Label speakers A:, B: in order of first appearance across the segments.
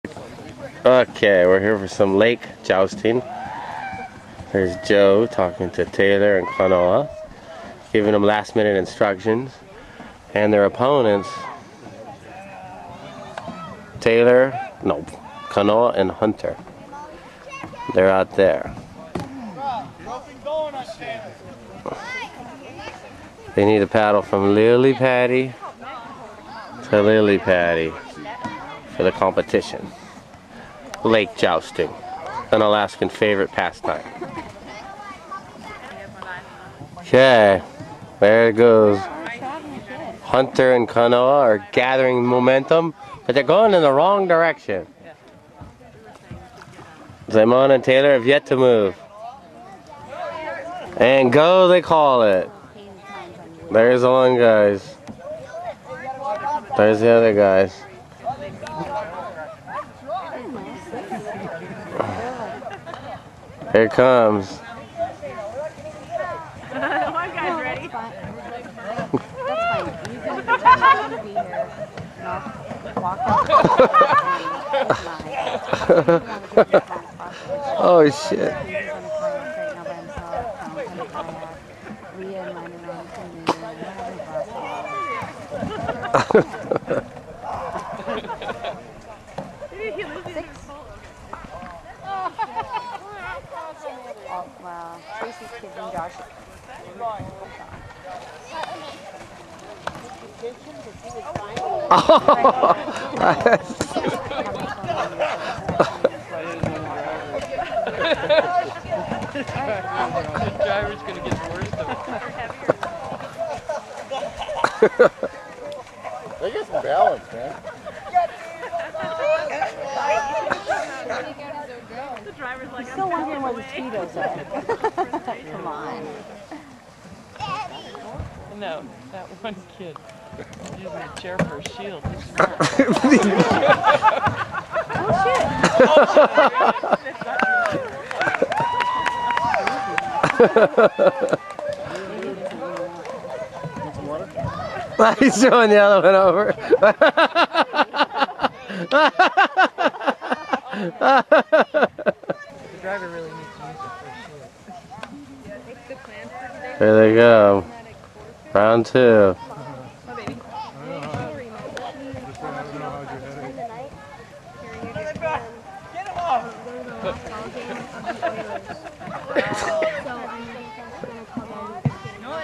A: Okay, we're here for some lake jousting. There's Joe talking to Taylor and Kanoa, giving them last minute instructions. And their opponents, Kanoa and Hunter. They're out there. They need a paddle from lily patty to lily patty for the competition. Lake jousting, an Alaskan favorite pastime. Okay, there it goes. Hunter and Kanoa are gathering momentum, but they're going in the wrong direction. Zaimana and Taylor have yet to move. And go, they call it. There's the one, guys. There's the other guys. Here it comes.
B: One guy's ready.
A: Oh shit.
C: Oh, wow. Tracy's kids and Josh.
D: The driver's gonna get worse though.
E: They get some balance, man.
B: The driver's like,
C: I'm still wondering where the Speedos are. Come on.
D: No, that one kid using a chair for a shield.
C: Oh shit.
A: He's throwing the other one over.
D: The driver really needs to use it for a shield.
A: Here they go. Round two.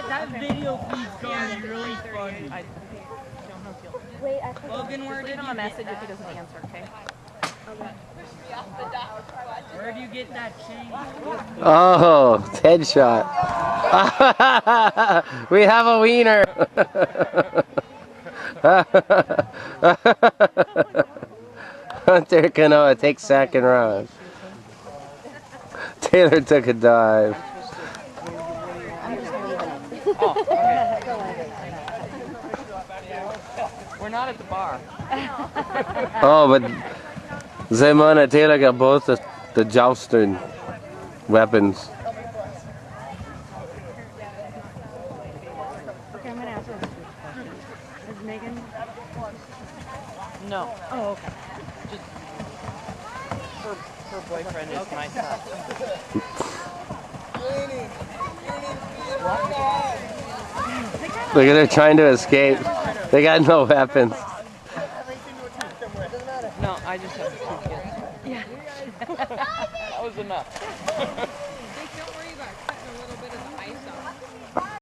D: That video feed's going to be really funny. Logan, where did
B: him a message if he doesn't answer, okay?
D: Where do you get that chain?
A: Oh, headshot. We have a wiener. Hunter Kanoa takes second round. Taylor took a dive.
C: I'm just leaving it.
D: Oh, okay. We're not at the bar.
A: Oh, but Zaimana and Taylor got both the jousting weapons.
B: Okay, I'm gonna ask her this question. Is Megan?
D: No.
B: Oh, okay.
D: Just her boyfriend is my son.
A: Look at her trying to escape. They got no weapons.
D: No, I just have 2 kids. Yeah. That was enough.